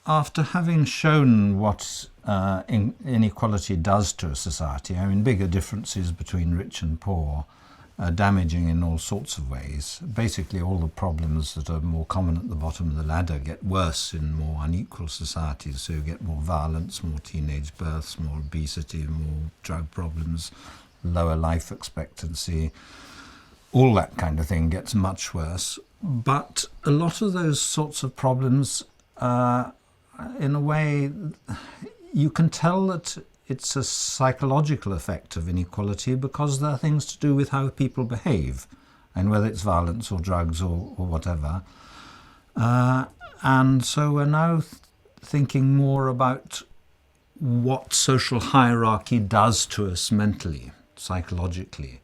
after having shown what inequality does to a society, I mean, bigger differences between rich and poor are damaging in all sorts of ways. Basically, all the problems that are more common at the bottom of the ladder get worse in more unequal societies. So you get more violence, more teenage births, more obesity, more drug problems, lower life expectancy. All that kind of thing gets much worse. But a lot of those sorts of problems, in a way, you can tell that it's a psychological effect of inequality because there are things to do with how people behave, and whether it's violence or drugs or whatever. And so we're now thinking more about what social hierarchy does to us mentally, psychologically.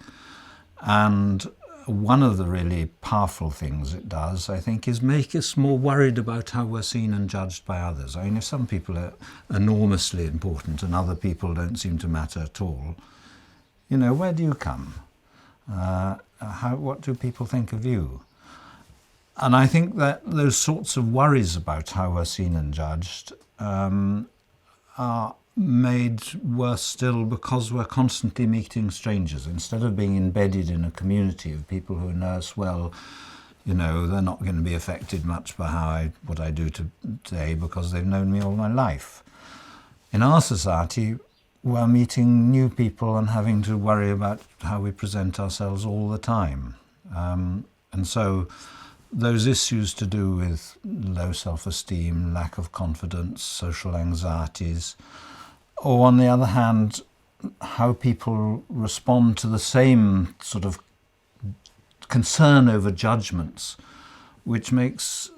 And one of the really powerful things it does, I think, is make us more worried about how we're seen and judged by others. I mean, if some people are enormously important and other people don't seem to matter at all, where do you come? What do people think of you? And I think that those sorts of worries about how we're seen and judged are made worse still because we're constantly meeting strangers. Instead of being embedded in a community of people who know us well, they're not going to be affected much by what I do today because they've known me all my life. In our society, we're meeting new people and having to worry about how we present ourselves all the time. And so those issues to do with low self-esteem, lack of confidence, social anxieties, or on the other hand, how people respond to the same sort of concern over judgments, which makes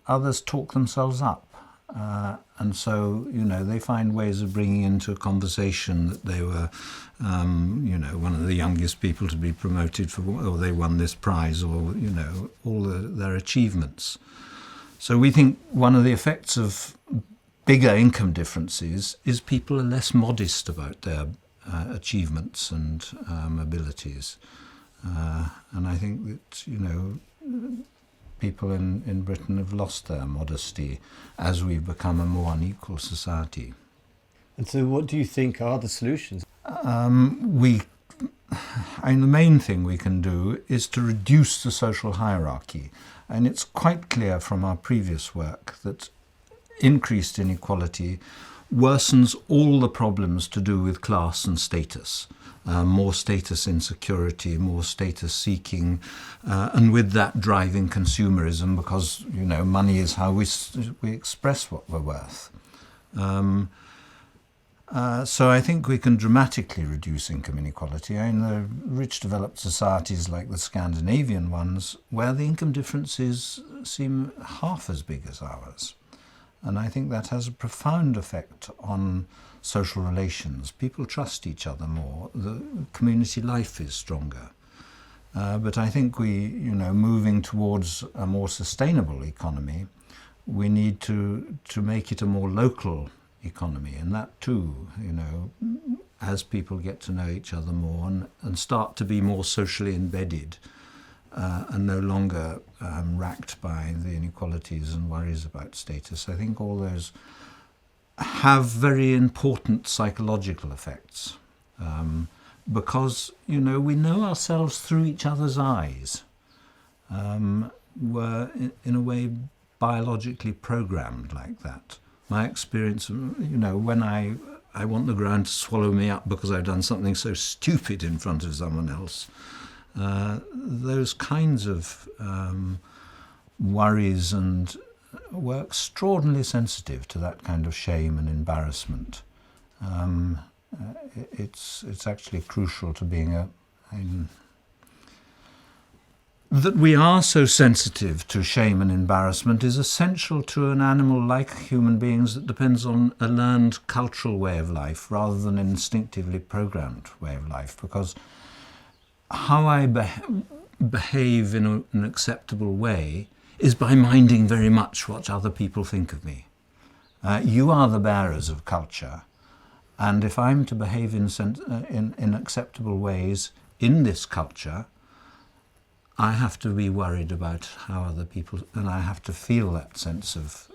others talk themselves up. And so, they find ways of bringing into a conversation that they were, one of the youngest people to be promoted or they won this prize, or, all their achievements. So we think one of the effects of bigger income differences is people are less modest about their achievements and abilities. And I think that, people in Britain have lost their modesty as we've become a more unequal society. And so what do you think are the solutions? The main thing we can do is to reduce the social hierarchy. And it's quite clear from our previous work that increased inequality worsens all the problems to do with class and status. More status insecurity, more status seeking, and with that driving consumerism, because money is how we express what we're worth. So I think we can dramatically reduce income inequality. In the rich developed societies like the Scandinavian ones, where the income differences seem half as big as ours. And I think that has a profound effect on social relations. People trust each other more. The community life is stronger. But I think moving towards a more sustainable economy, we need to make it a more local economy. And that too, as people get to know each other more and start to be more socially embedded, and no longer racked by the inequalities and worries about status. I think all those have very important psychological effects because, we know ourselves through each other's eyes. We're, in a way, biologically programmed like that. My experience, when I want the ground to swallow me up because I've done something so stupid in front of someone else, those kinds of worries and were extraordinarily sensitive to that kind of shame and embarrassment. It's actually crucial to being that we are so sensitive to shame and embarrassment is essential to an animal like human beings that depends on a learned cultural way of life rather than an instinctively programmed way of life, because how I behave in an acceptable way is by minding very much what other people think of me. You are the bearers of culture, and if I'm to behave in acceptable ways in this culture, I have to be worried about how other people, and I have to feel that sense of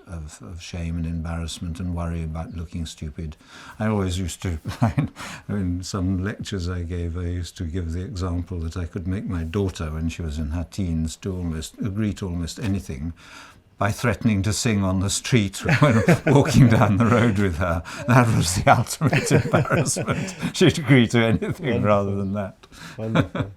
shame and embarrassment and worry about looking stupid. I always used to, in some lectures I used to give the example that I could make my daughter, when she was in her teens, to agree to almost anything by threatening to sing on the street when walking down the road with her. That was the ultimate embarrassment. She'd agree to anything Wonderful. rather than that. Wonderful.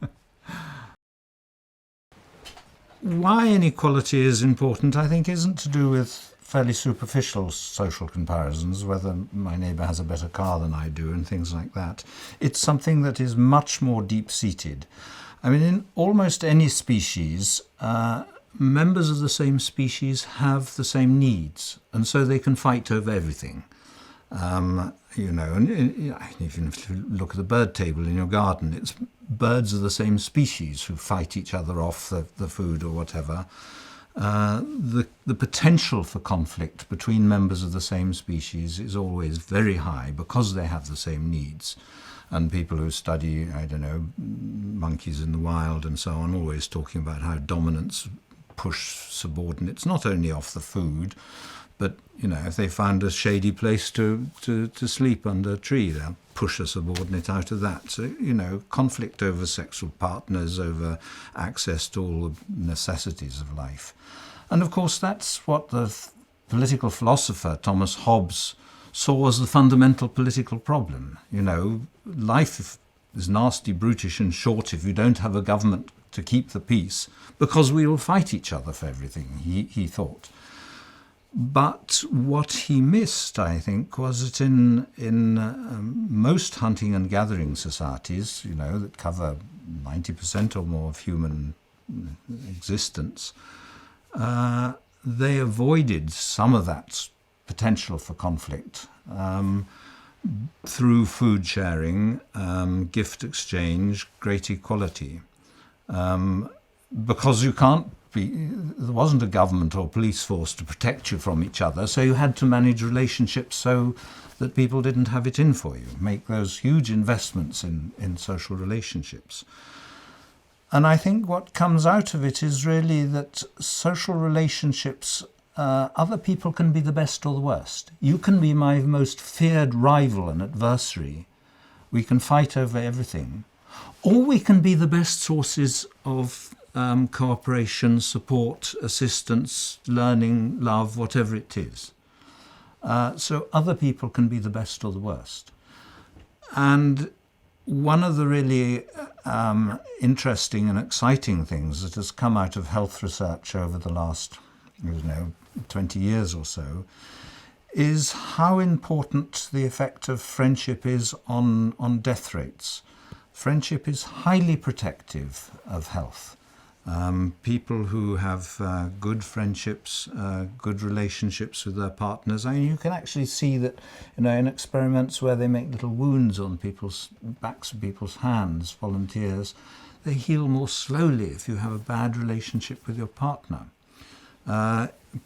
Why inequality is important, I think, isn't to do with fairly superficial social comparisons, whether my neighbour has a better car than I do and things like that. It's something that is much more deep-seated. I mean, in almost any species, members of the same species have the same needs, and so they can fight over everything. And even if you look at the bird table in your garden, it's birds of the same species who fight each other off the food or whatever. The potential for conflict between members of the same species is always very high because they have the same needs. And people who study, monkeys in the wild and so on, always talking about how dominants push subordinates, not only off the food, but, if they find a shady place to sleep under a tree, they'll push a subordinate out of that. So, conflict over sexual partners, over access to all the necessities of life. And, of course, that's what the political philosopher Thomas Hobbes saw as the fundamental political problem. Life is nasty, brutish and short if you don't have a government to keep the peace, because we will fight each other for everything, he thought. But what he missed, I think, was that in most hunting and gathering societies, that cover 90% or more of human existence, they avoided some of that potential for conflict through food sharing, gift exchange, great equality. Because there wasn't a government or police force to protect you from each other, so you had to manage relationships so that people didn't have it in for you, make those huge investments in social relationships. And I think what comes out of it is really that social relationships, other people can be the best or the worst. You can be my most feared rival and adversary. We can fight over everything. Or we can be the best sources of cooperation, support, assistance, learning, love, whatever it is. So other people can be the best or the worst. And one of the really interesting and exciting things that has come out of health research over the last 20 years or so is how important the effect of friendship is on death rates. Friendship is highly protective of health. People who have good friendships, good relationships with their partners. I mean, you can actually see that, in experiments where they make little wounds on people's backs of people's hands, volunteers, they heal more slowly if you have a bad relationship with your partner.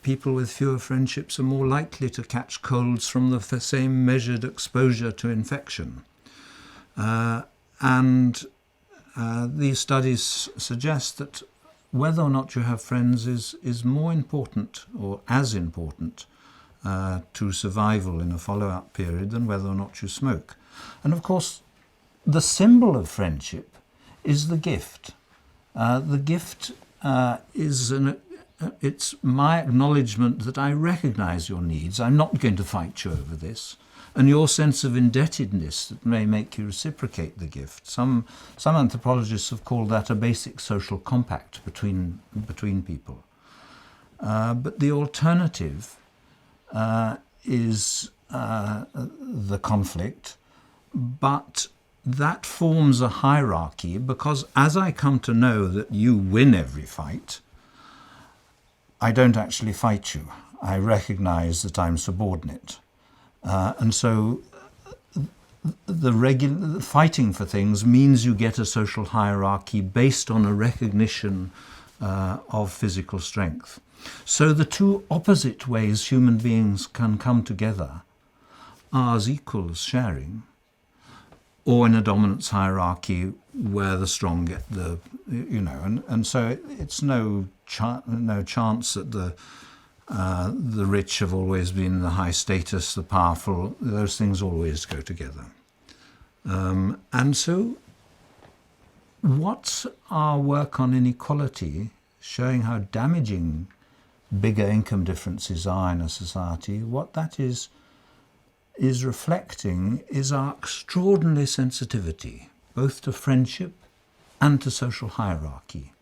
People with fewer friendships are more likely to catch colds from the same measured exposure to infection. These studies suggest that whether or not you have friends is more important or as important to survival in a follow-up period than whether or not you smoke. And of course, the symbol of friendship is the gift. The gift it's my acknowledgement that I recognise your needs. I'm not going to fight you over this. And your sense of indebtedness that may make you reciprocate the gift. Some anthropologists have called that a basic social compact between people. But the alternative is the conflict, but that forms a hierarchy because as I come to know that you win every fight, I don't actually fight you. I recognise that I'm subordinate. And so the fighting for things means you get a social hierarchy based on a recognition of physical strength. So the two opposite ways human beings can come together are as equals sharing, or in a dominance hierarchy where the strong get the, and so it's no chance that the rich have always been the high status, the powerful. Those things always go together. And so what's our work on inequality showing how damaging bigger income differences are in a society? What that is reflecting is our extraordinary sensitivity, both to friendship and to social hierarchy.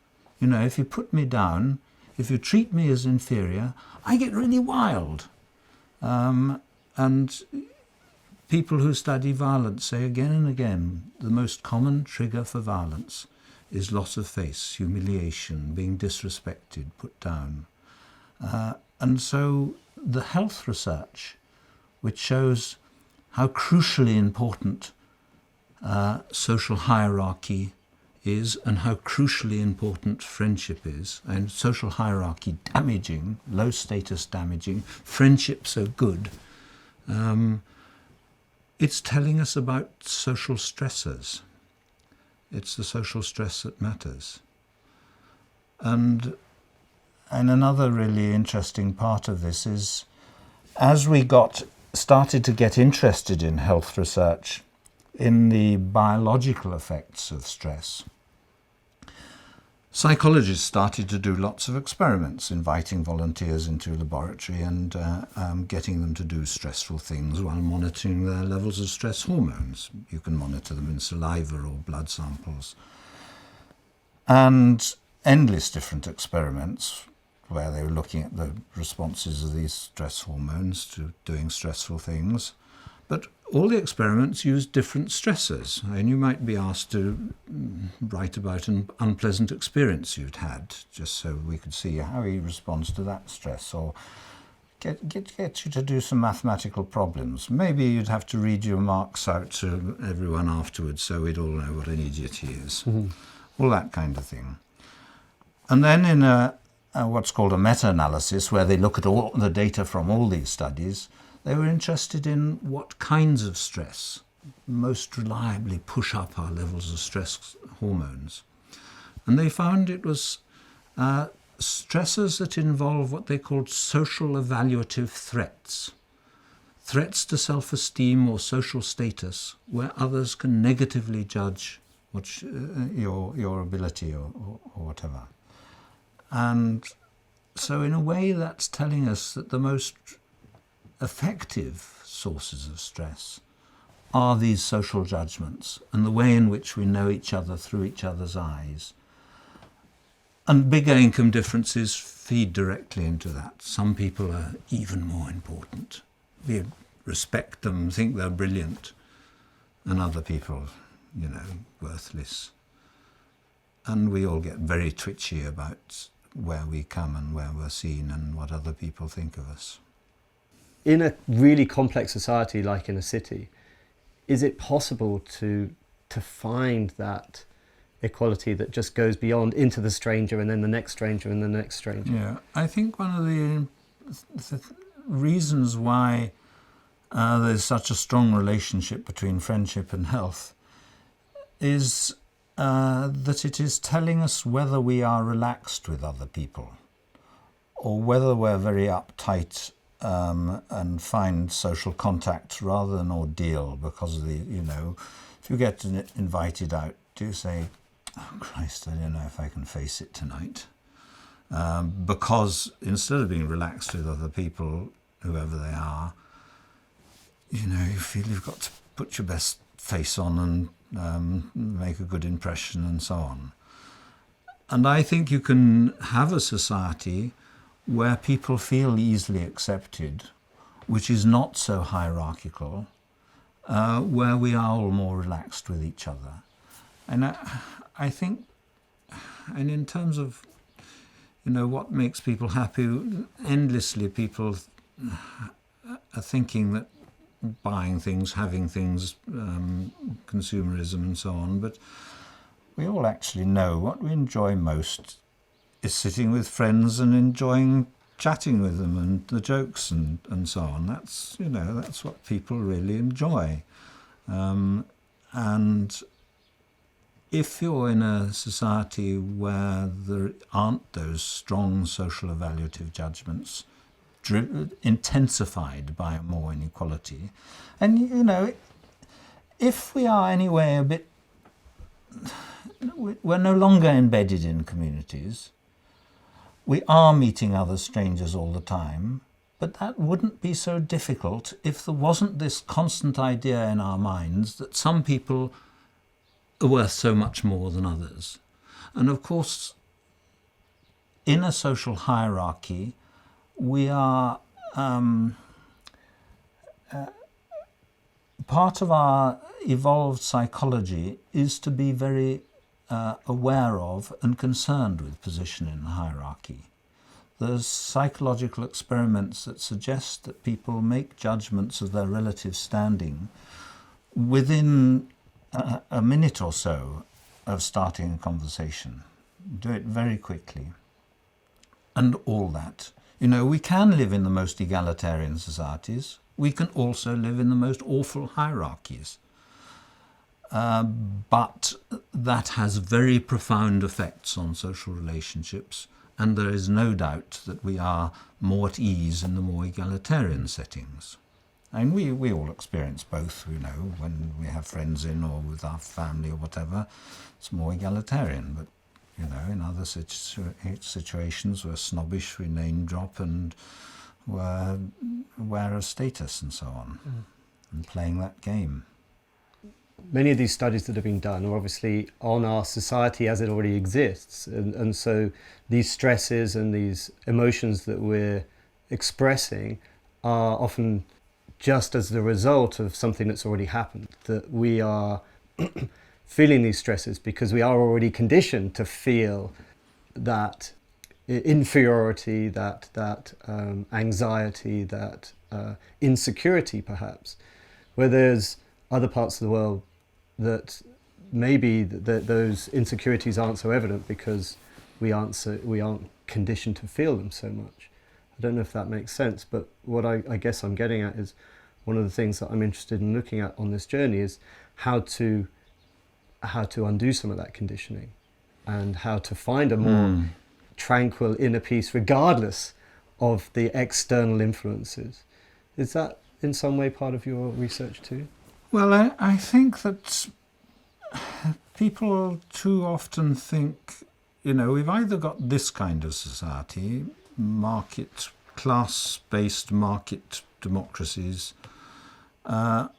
If you put me down, if you treat me as inferior, I get really wild. And people who study violence say again and again, the most common trigger for violence is loss of face, humiliation, being disrespected, put down. And so the health research, which shows how crucially important social hierarchy is and how crucially important friendship is, and social hierarchy damaging, low status damaging, friendship so good, it's telling us about social stressors. It's the social stress that matters. And another really interesting part of this is, as we started to get interested in health research, in the biological effects of stress, psychologists started to do lots of experiments, inviting volunteers into a laboratory and getting them to do stressful things while monitoring their levels of stress hormones. You can monitor them in saliva or blood samples. And endless different experiments where they were looking at the responses of these stress hormones to doing stressful things. But all the experiments used different stressors, and you might be asked to write about an unpleasant experience you'd had, just so we could see how he responds to that stress, or get you to do some mathematical problems. Maybe you'd have to read your marks out to everyone afterwards so we'd all know what an idiot he is. Mm-hmm. All that kind of thing. And then in what's called a meta-analysis, where they look at all the data from all these studies, they were interested in what kinds of stress most reliably push up our levels of stress hormones. And they found it was stressors that involve what they called social evaluative threats. Threats to self-esteem or social status, where others can negatively judge your ability or whatever. And so in a way that's telling us that the most effective sources of stress are these social judgments and the way in which we know each other through each other's eyes. And bigger income differences feed directly into that. Some people are even more important. We respect them, think they're brilliant, and other people, worthless. And we all get very twitchy about where we come and where we're seen and what other people think of us. In a really complex society like in a city, is it possible to find that equality that just goes beyond into the stranger and then the next stranger and the next stranger? Yeah, I think one of the reasons why there's such a strong relationship between friendship and health is that it is telling us whether we are relaxed with other people or whether we're very uptight and find social contact rather than ordeal because of the, if you get invited out, do you say, oh Christ, I don't know if I can face it tonight? Because instead of being relaxed with other people, whoever they are, you feel you've got to put your best face on and make a good impression and so on. And I think you can have a society where people feel easily accepted, which is not so hierarchical, where we are all more relaxed with each other. And I think, and in terms of, what makes people happy, endlessly people are thinking that buying things, having things, consumerism and so on, but we all actually know what we enjoy most is sitting with friends and enjoying chatting with them and the jokes and so on. That's, that's what people really enjoy. And if you're in a society where there aren't those strong social evaluative judgments intensified by more inequality, and you know, if we are anyway a bit, we're no longer embedded in communities, we are meeting other strangers all the time, but that wouldn't be so difficult if there wasn't this constant idea in our minds that some people are worth so much more than others. And of course, in a social hierarchy, we are part of our evolved psychology is to be very aware of and concerned with position in the hierarchy. There's psychological experiments that suggest that people make judgments of their relative standing within a minute or so of starting a conversation. Do it very quickly. And all that. You know, we can live in the most egalitarian societies. We can also live in the most awful hierarchies. But that has very profound effects on social relationships, and there is no doubt that we are more at ease in the more egalitarian settings. And we all experience both, you know, when we have friends in or with our family or whatever, it's more egalitarian. But, you know, in other situations we're snobbish, we name drop and we're aware of status and so on, and playing that game. Many of these studies that have been done are obviously on our society as it already exists. And so these stresses and these emotions that we're expressing are often just as the result of something that's already happened. That we are feeling these stresses because we are already conditioned to feel that inferiority, that anxiety, that insecurity perhaps, where there's other parts of the world that maybe those insecurities aren't so evident because we aren't conditioned to feel them so much. I don't know if that makes sense, but what I guess I'm getting at is one of the things that I'm interested in looking at on this journey is how to undo some of that conditioning and how to find a more tranquil inner peace regardless of the external influences. Is that in some way part of your research too? Well, I think that people too often think, you know, we've either got this kind of society, market, class-based market democracies, or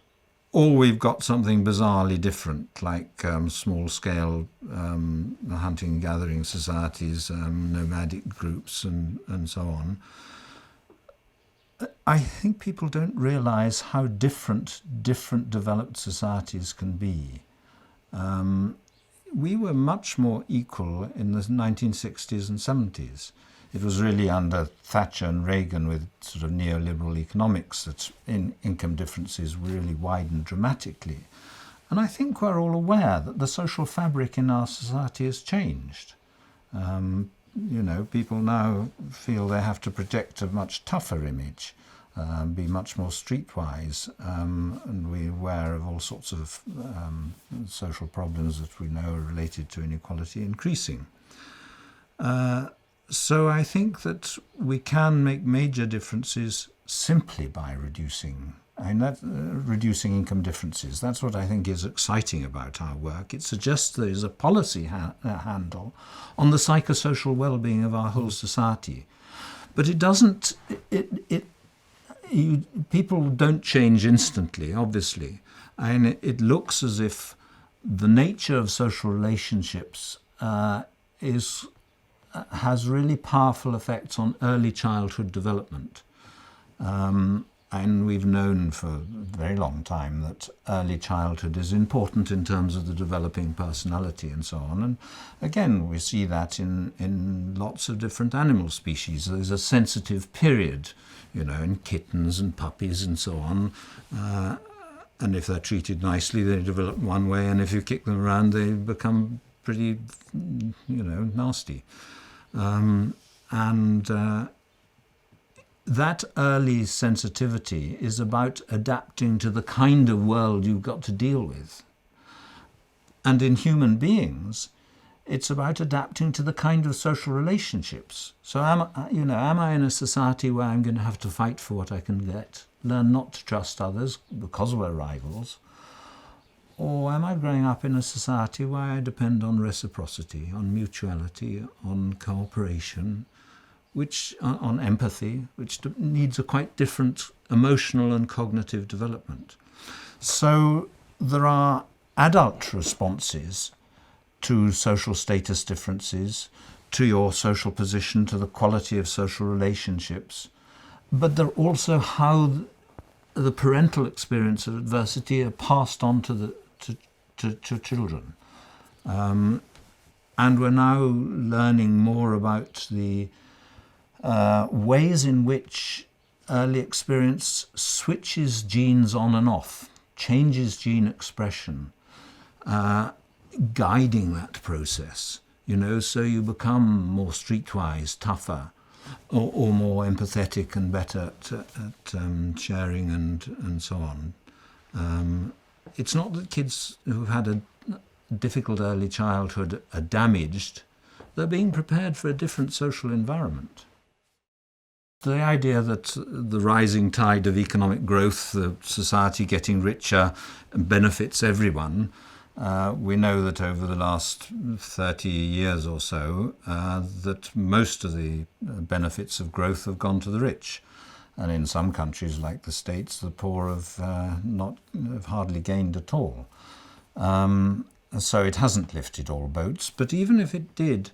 we've got something bizarrely different, like small-scale hunting and gathering societies, nomadic groups, and so on. I think people don't realise how different developed societies can be. We were much more equal in the 1960s and 70s. It was really under Thatcher and Reagan with sort of neoliberal economics that income differences really widened dramatically. And I think we're all aware that the social fabric in our society has changed. You know, people now feel they have to project a much tougher image, be much more streetwise, and we're aware of all sorts of social problems that we know are related to inequality increasing. So I think that we can make major differences simply by reducing income differences. That's what I think is exciting about our work. It suggests there is a policy handle on the psychosocial well-being of our whole society. But it doesn't, people don't change instantly, obviously. And it looks as if the nature of social relationships has really powerful effects on early childhood development. And we've known for a very long time that early childhood is important in terms of the developing personality and so on. And again, we see that in lots of different animal species. There's a sensitive period, you know, in kittens and puppies and so on. And if they're treated nicely, they develop one way, and if you kick them around, they become pretty, you know, nasty. That early sensitivity is about adapting to the kind of world you've got to deal with. And in human beings, it's about adapting to the kind of social relationships. So am I in a society where I'm going to have to fight for what I can get, learn not to trust others because we're rivals? Or am I growing up in a society where I depend on reciprocity, on mutuality, on cooperation, on empathy, which needs a quite different emotional and cognitive development? So there are adult responses to social status differences, to your social position, to the quality of social relationships, but they're also how the parental experience of adversity are passed on to children. And we're now learning more about the ways in which early experience switches genes on and off, changes gene expression, guiding that process, so you become more streetwise, tougher, or more empathetic and better at sharing and so on. It's not that kids who've had a difficult early childhood are damaged. They're being prepared for a different social environment. The idea that the rising tide of economic growth, the society getting richer, benefits everyone. We know that over the last 30 years or so, that most of the benefits of growth have gone to the rich. And in some countries like the States, the poor have hardly gained at all. So it hasn't lifted all boats. But even if it did,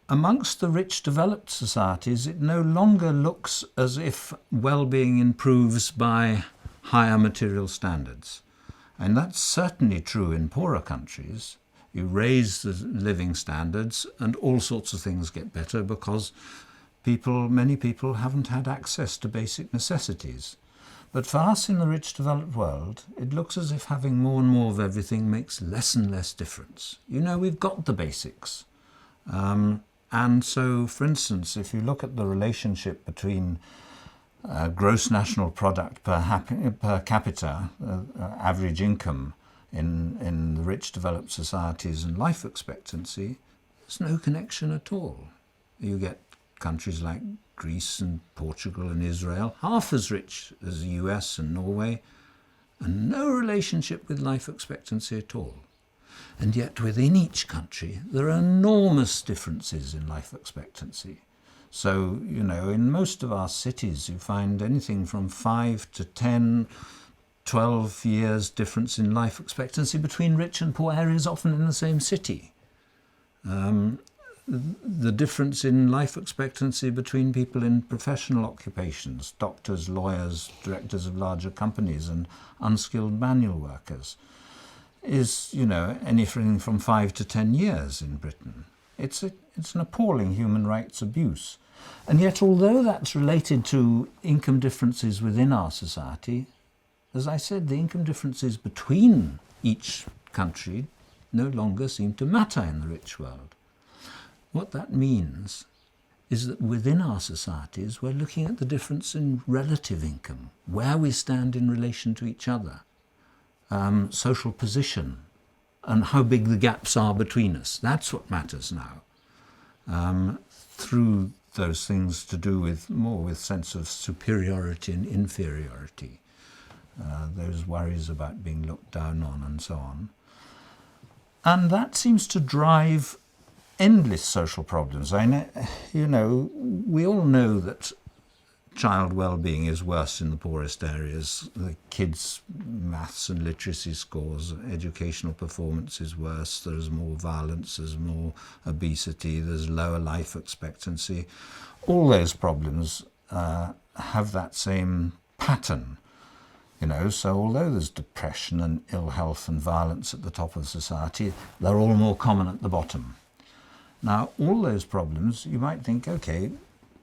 amongst the rich developed societies, it no longer looks as if well-being improves by higher material standards. And that's certainly true in poorer countries. You raise the living standards and all sorts of things get better because many people haven't had access to basic necessities. But for us in the rich developed world, it looks as if having more and more of everything makes less and less difference. We've got the basics. And so, for instance, if you look at the relationship between gross national product per capita, average income in the rich developed societies and life expectancy, there's no connection at all. You get countries like Greece and Portugal and Israel, half as rich as the US and Norway, and no relationship with life expectancy at all. And yet within each country, there are enormous differences in life expectancy. So, in most of our cities, you find anything from 5 to 10, 12 years difference in life expectancy between rich and poor areas, often in the same city. The difference in life expectancy between people in professional occupations, doctors, lawyers, directors of larger companies, and unskilled manual workers, is, anything from 5 to 10 years in Britain. It's an appalling human rights abuse. And yet, although that's related to income differences within our society, as I said, the income differences between each country no longer seem to matter in the rich world. What that means is that within our societies, we're looking at the difference in relative income, where we stand in relation to each other, social position, and how big the gaps are between us. That's what matters now. Through those things to do with more with sense of superiority and inferiority, those worries about being looked down on and so on. And that seems to drive endless social problems. We all know that child well-being is worse in the poorest areas. The kids' maths and literacy scores, educational performance is worse. There's more violence, there's more obesity, there's lower life expectancy. All those problems have that same pattern. So although there's depression and ill health and violence at the top of society, they're all more common at the bottom. Now, all those problems, you might think, okay,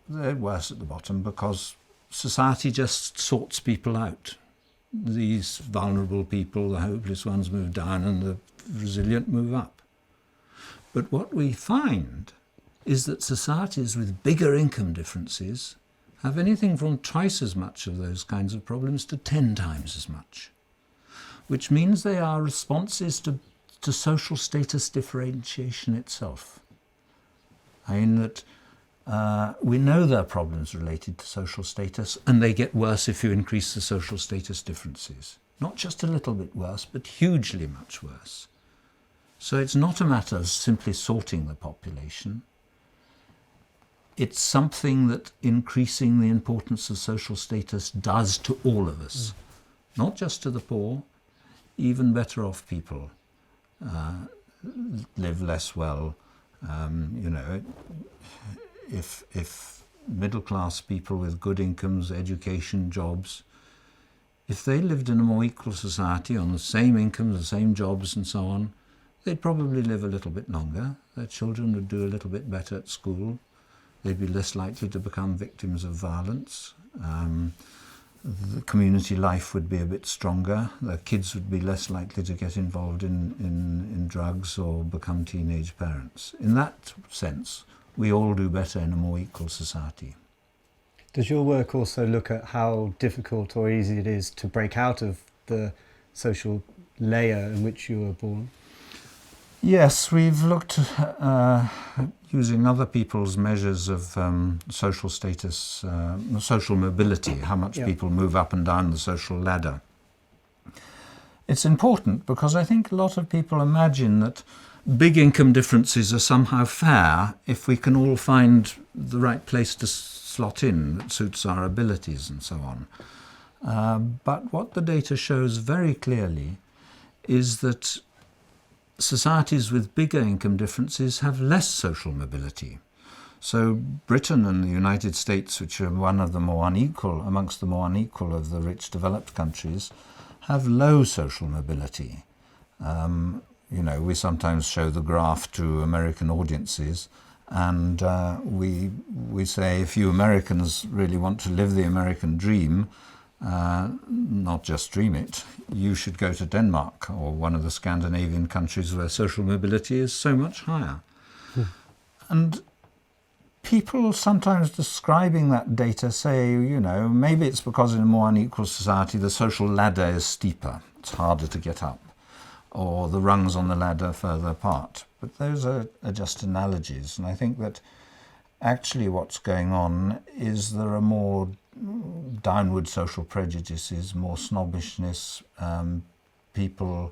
they're worse at the bottom because society just sorts people out. These vulnerable people, the hopeless ones, move down and the resilient move up. But what we find is that societies with bigger income differences have anything from twice as much of those kinds of problems to 10 times as much, which means they are responses to to social status differentiation itself. I mean that we know there are problems related to social status, and they get worse if you increase the social status differences. Not just a little bit worse, but hugely much worse. So it's not a matter of simply sorting the population. It's something that increasing the importance of social status does to all of us, not just to the poor. Even better off people live less well. If middle class people with good incomes, education, jobs, if they lived in a more equal society on the same incomes, the same jobs and so on, they'd probably live a little bit longer. Their children would do a little bit better at school. They'd be less likely to become victims of violence. The community life would be a bit stronger. Their kids would be less likely to get involved in drugs or become teenage parents. In that sense, we all do better in a more equal society. Does your work also look at how difficult or easy it is to break out of the social layer in which you were born? Yes, we've looked using other people's measures of social status, social mobility, how much people move up and down the social ladder. It's important because I think a lot of people imagine that big income differences are somehow fair if we can all find the right place to slot in that suits our abilities and so on. But what the data shows very clearly is that societies with bigger income differences have less social mobility. So Britain and the United States, which are amongst the more unequal of the rich developed countries, have low social mobility. We sometimes show the graph to American audiences, and we say if you Americans really want to live the American dream, not just dream it, you should go to Denmark or one of the Scandinavian countries where social mobility is so much higher. And people sometimes describing that data say, maybe it's because in a more unequal society the social ladder is steeper, it's harder to get up, or the rungs on the ladder further apart. But those are just analogies, and I think that actually what's going on is there are more downward social prejudices, more snobbishness. People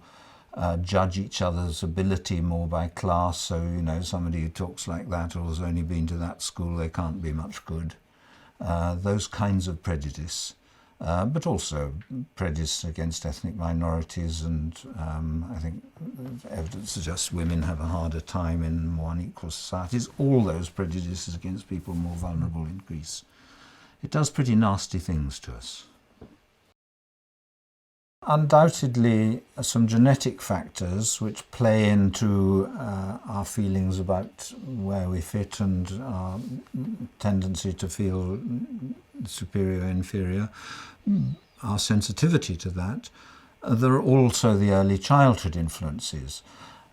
judge each other's ability more by class. So, somebody who talks like that or has only been to that school, they can't be much good. Those kinds of prejudice. But also prejudice against ethnic minorities, and I think evidence suggests women have a harder time in more unequal societies. All those prejudices against people more vulnerable increase. It does pretty nasty things to us. Undoubtedly, some genetic factors which play into our feelings about where we fit and our tendency to feel superior, inferior, our sensitivity to that. There are also the early childhood influences.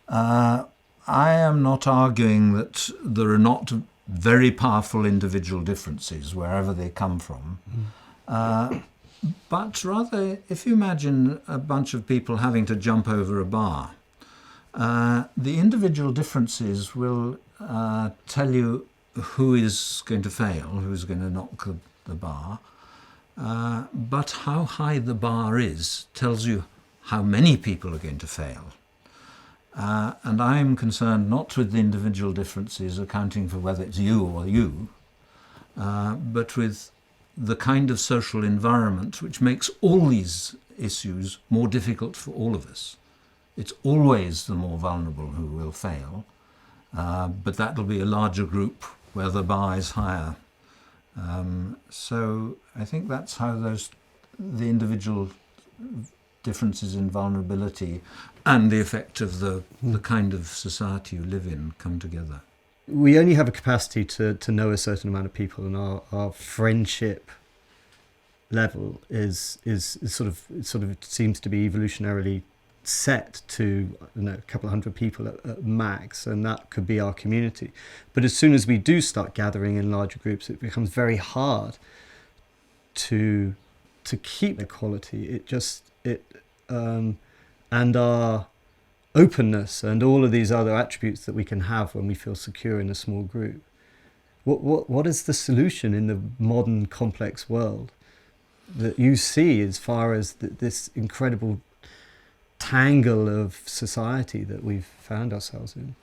I am not arguing that there are not very powerful individual differences wherever they come from. But rather, if you imagine a bunch of people having to jump over a bar, the individual differences will tell you who is going to fail, who's going to knock the bar. But how high the bar is tells you how many people are going to fail. And I'm concerned not with the individual differences accounting for whether it's you or you, but with the kind of social environment which makes all these issues more difficult for all of us. It's always the more vulnerable who will fail, but that will be a larger group where the bar is higher. So I think that's how the individual differences in vulnerability and the effect of the kind of society you live in come together. We only have a capacity to know a certain amount of people, and our friendship level is sort of it seems to be evolutionarily set to a couple of hundred people at max, and that could be our community. But as soon as we do start gathering in larger groups, it becomes very hard to keep equality. And our openness and all of these other attributes that we can have when we feel secure in a small group. What is the solution in the modern complex world that you see as far as this incredible tangle of society that we've found ourselves in?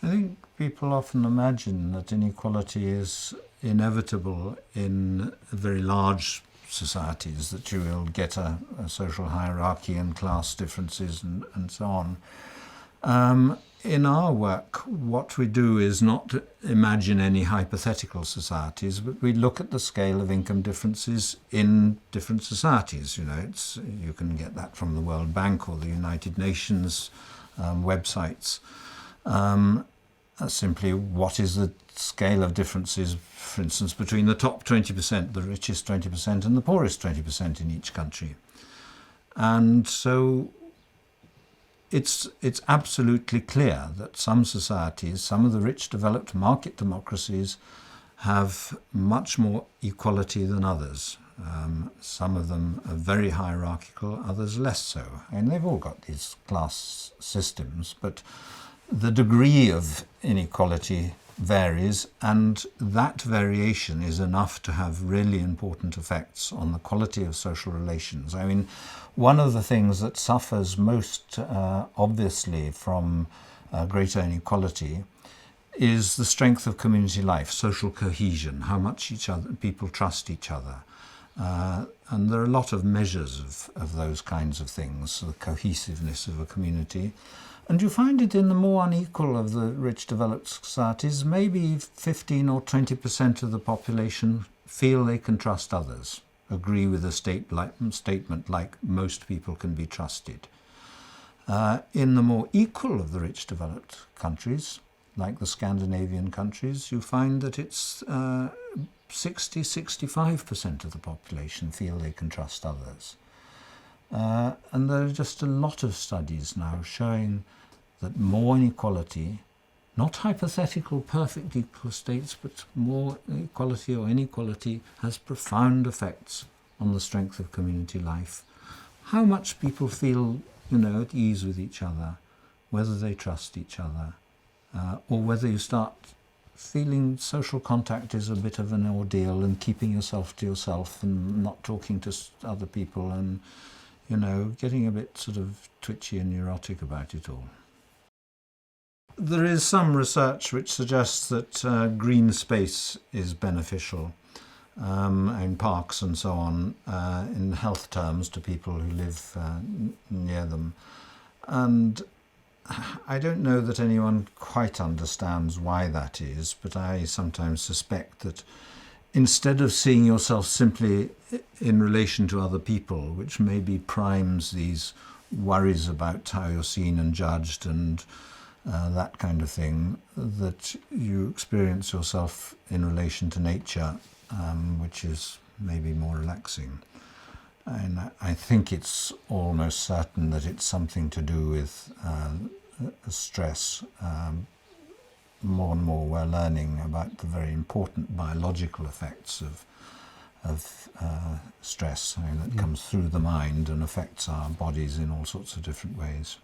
I think people often imagine that inequality is inevitable in very large societies, that you will get a social hierarchy and class differences and so on. In our work, what we do is not to imagine any hypothetical societies, but we look at the scale of income differences in different societies. You can get that from the World Bank or the United Nations websites. Simply, what is the scale of differences, for instance, between the top 20%, the richest 20%, and the poorest 20% in each country? And so it's absolutely clear that some societies, some of the rich developed market democracies, have much more equality than others. Some of them are very hierarchical, others less so. And they've all got these class systems, but the degree of inequality varies, and that variation is enough to have really important effects on the quality of social relations. I mean, one of the things that suffers most obviously from greater inequality is the strength of community life, social cohesion, how much people trust each other. And there are a lot of measures of those kinds of things, the cohesiveness of a community. And you find it in the more unequal of the rich developed societies. Maybe 15 or 20% of the population feel they can trust others, agree with a statement like most people can be trusted. In the more equal of the rich developed countries, like the Scandinavian countries, you find that it's 60-65% of the population feel they can trust others. And there are just a lot of studies now showing that more inequality, not hypothetical perfect equal states, but more equality or inequality, has profound effects on the strength of community life. How much people feel, at ease with each other, whether they trust each other, or whether you start feeling social contact is a bit of an ordeal and keeping yourself to yourself and not talking to other people and, getting a bit sort of twitchy and neurotic about it all. There is some research which suggests that green space is beneficial in parks and so on, in health terms, to people who live near them. And I don't know that anyone quite understands why that is, but I sometimes suspect that instead of seeing yourself simply in relation to other people, which maybe primes these worries about how you're seen and judged and that kind of thing, that you experience yourself in relation to nature, which is maybe more relaxing. And I think it's almost certain that it's something to do with stress. More and more we're learning about the very important biological effects of stress, that comes through the mind and affects our bodies in all sorts of different ways.